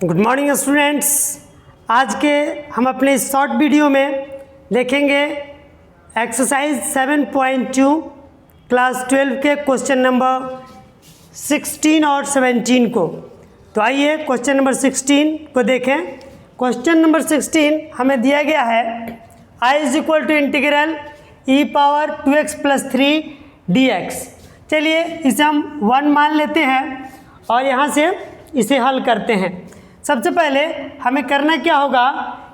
Good morning students. आज के हम अपने शॉर्ट वीडियो में देखेंगे एक्सरसाइज 7.2 क्लास 12 के क्वेश्चन नंबर 16 और 17 को। तो आइए क्वेश्चन नंबर 16 को देखें। क्वेश्चन नंबर 16 हमें दिया गया है I is equal to integral e power 2x plus 3 dx। चलिए इसे हम 1 मान लेते हैं और यहाँ से इसे हल करते हैं। सबसे पहले हमें करना क्या होगा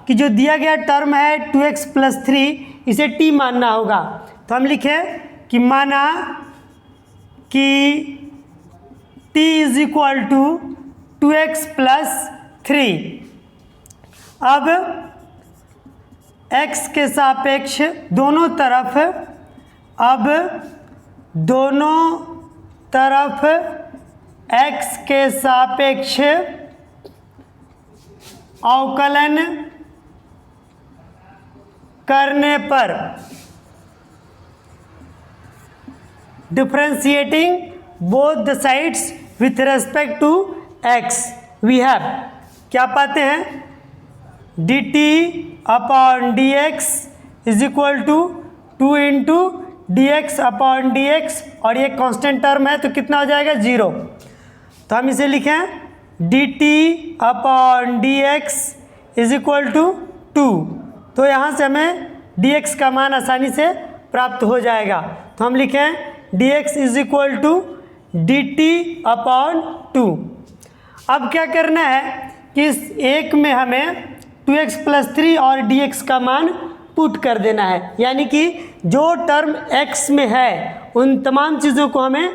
कि जो दिया गया टर्म है 2x प्लस 3 इसे t मानना होगा। तो हम लिखें कि माना कि t is equal to 2x plus 3। अब x के सापेक्ष दोनों तरफ x के सापेक्ष अवकलन करने पर differentiating both the sides with respect to x we have क्या पाते हैं dt upon dx is equal to 2 into dx upon dx और ये कांस्टेंट टर्म है तो कितना हो जाएगा 0। तो हम इसे लिखें dt upon dx is equal to 2। तो यहाँ से हमें dx का मान आसानी से प्राप्त हो जाएगा। तो हम लिखें dx is equal to dt upon 2। अब क्या करना है कि इस एक में हमें 2x प्लस 3 और dx का मान पुट कर देना है, यानी कि जो टर्म x में है उन तमाम चीज़ों को हमें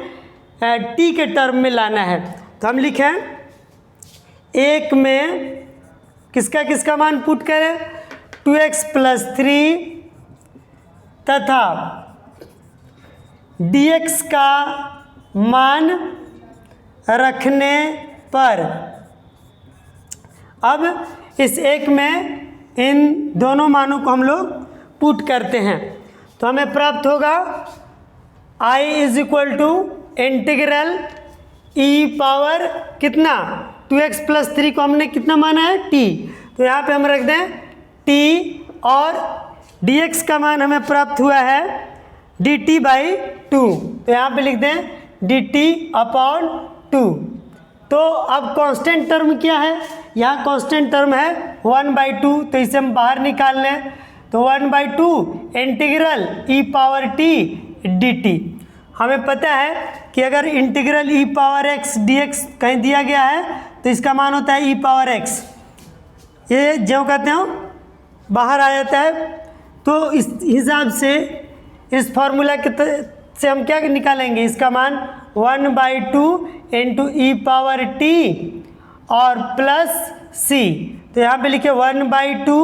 t के टर्म में लाना है। तो हम लिखें एक में किसका मान पुट करें 2x प्लस 3 तथा dx का मान रखने पर अब इस एक में इन दोनों मानों को हम लोग पुट करते हैं तो हमें प्राप्त होगा I is equal to integral e power कितना 2x प्लस 3 को हमने कितना माना है t। तो यहाँ पे हम रख दें t और dx का मान हमें प्राप्त हुआ है dt बाई 2। तो यहाँ पे लिख दें dt अपॉन 2। तो अब कांस्टेंट टर्म क्या है, यहाँ कांस्टेंट टर्म है 1/2। तो इसे हम बाहर निकाल लें तो 1/2 integral e power t dt। हमें पता है कि अगर integral e power x dx कहीं दिया गया है तो इसका मान होता है e पावर x। ये जो कहते हो बाहर आ जाता है। तो इस हिसाब से इस फॉर्मूला के से हम क्या निकालेंगे, इसका मान 1/2 इंटू ई पावर t और प्लस c। तो यहाँ पे लिखे 1/2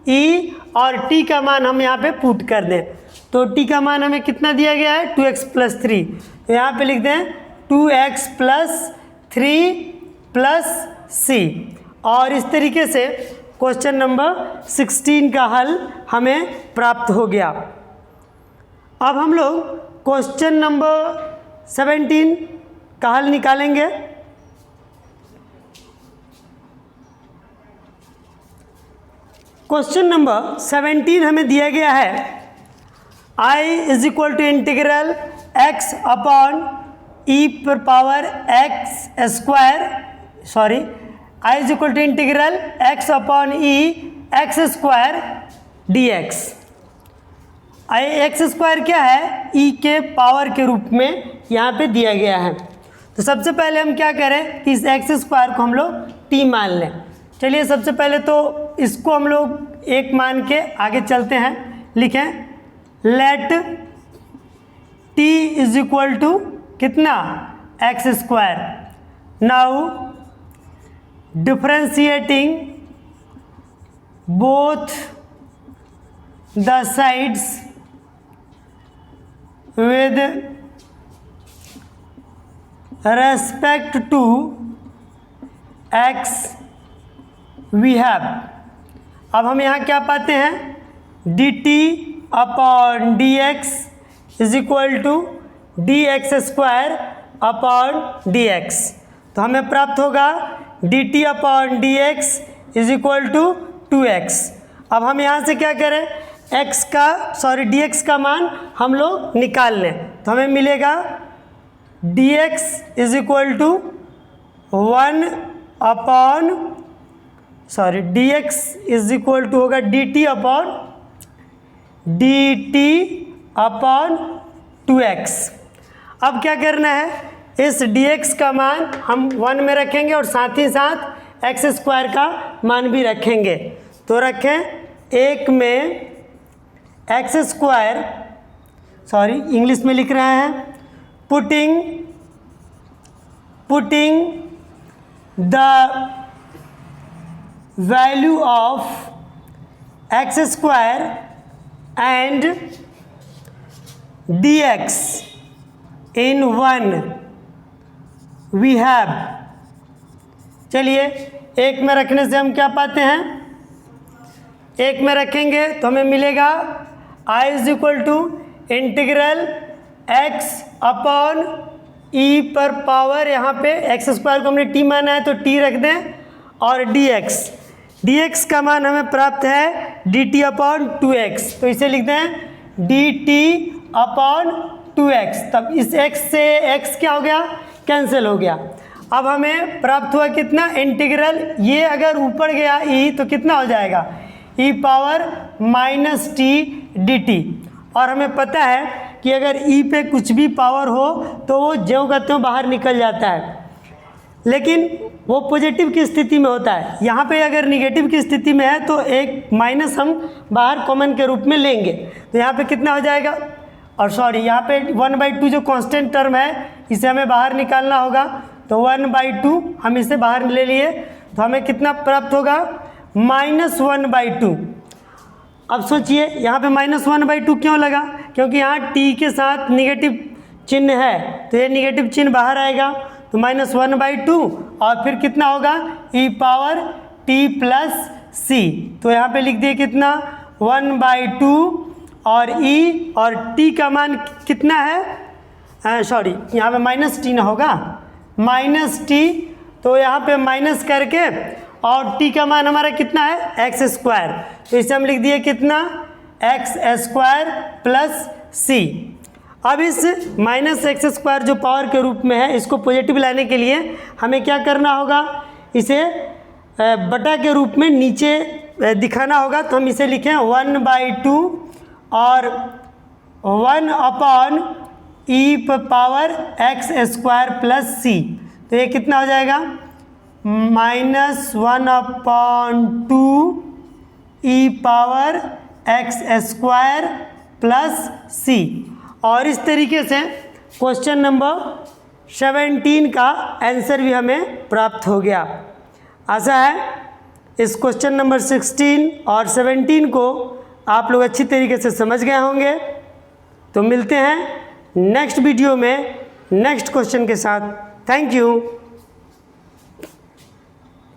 e और t का मान हम यहाँ पे पुट कर दें तो t का मान हमें कितना दिया गया है 2x प्लस 3। तो यहाँ पे लिख दें 2x प्लस 3 प्लस c। और इस तरीके से क्वेश्चन नंबर 16 का हल हमें प्राप्त हो गया। अब हम लोग क्वेश्चन नंबर 17 का हल निकालेंगे। क्वेश्चन नंबर 17 हमें दिया गया है I is equal to integral x upon e पर power x square I is equal to integral x upon e x square dx। x square क्या है e के पावर के रूप में यहाँ पे दिया गया है। तो सबसे पहले हम क्या करें कि इस x स्क्वायर को हम लोग t मान लें। चलिए सबसे पहले तो इसको हम लोग एक मान के आगे चलते हैं। लिखें let t is equal to कितना x square. Now differentiating both the sides with respect to x we have। अब हम यहाँ क्या पाते हैं dt upon dx is equal to dx square upon dx। तो हमें प्राप्त होगा D T upon D X is equal to 2x। अब हम यहाँ से क्या करें, dx का मान हम लोग निकाल लें, तो हमें मिलेगा dx is equal to 1 upon dx is equal to होगा dt अपॉन 2x। अब क्या करना है, इस dx का मान हम 1 में रखेंगे और साथ ही साथ एक्स स्क्वायर का मान भी रखेंगे। तो रखें, एक में एक्स स्क्वायर, इंग्लिश में लिख रहे हैं, putting the value of X square and dx in 1 we have. चलिए, एक में रखने से हम क्या पाते हैं, एक में रखेंगे तो हमें मिलेगा i is equal to integral x upon e पर पावर, यहाँ पे एक्स स्क्वायर को हमने t माना है तो t रख दें, और dx का मान हमें प्राप्त है dt अपॉन 2x, तो इसे लिख दें dt अपॉन 2x। तब इस x से x क्या हो गया, कैंसिल हो गया। अब हमें प्राप्त हुआ कितना, इंटीग्रल, ये अगर ऊपर गया e तो कितना हो जाएगा, e power minus T dt। और हमें पता है कि अगर e पे कुछ भी पावर हो तो वो ज्यों का त्यों बाहर निकल जाता है, लेकिन वो पॉजिटिव की स्थिति में होता है। यहाँ पे अगर निगेटिव की स्थिति में है तो एक माइनस हम बाहर कॉमन के रूप में लेंगे, तो यहाँ पे कितना हो जाएगा, और यहाँ पे 1/2 जो कांस्टेंट टर्म है इसे हमें बाहर निकालना होगा, तो 1/2 हम इसे बाहर ले लिए, तो हमें कितना प्राप्त होगा, -1/2। अब सोचिए यहाँ पे -1/2 क्यों लगा, क्योंकि यहाँ t के साथ निगेटिव चिन्ह है, तो ये निगेटिव चिन्ह बाहर आएगा, तो -1/2 और फिर कितना होगा, e power t plus c। तो यहाँ पे लिख दिए कितना, 1/2 और e और t का मान कितना है, यहाँ पे -t ना होगा, -t, तो यहाँ पे माइनस करके और t का मान हमारा कितना है, एक्स स्क्वायर, तो इसे हम लिख दिए कितना, एक्स स्क्वायर प्लस c। अब इस -x स्क्वायर जो पावर के रूप में है, इसको पॉजिटिव लाने के लिए हमें क्या करना होगा, इसे बटा के रूप में नीचे दिखाना होगा, तो हम इसे लिखें 1/2 और 1 upon e power x square plus c, तो ये कितना हो जाएगा, -1/2 e power x square plus c। और इस तरीके से क्वेश्चन नंबर 17 का आंसर भी हमें प्राप्त हो गया। आशा है इस क्वेश्चन नंबर 16 और 17 को आप लोग अच्छी तरीके से समझ गए होंगे। तो मिलते हैं नेक्स्ट वीडियो में नेक्स्ट क्वेश्चन के साथ। Thank you.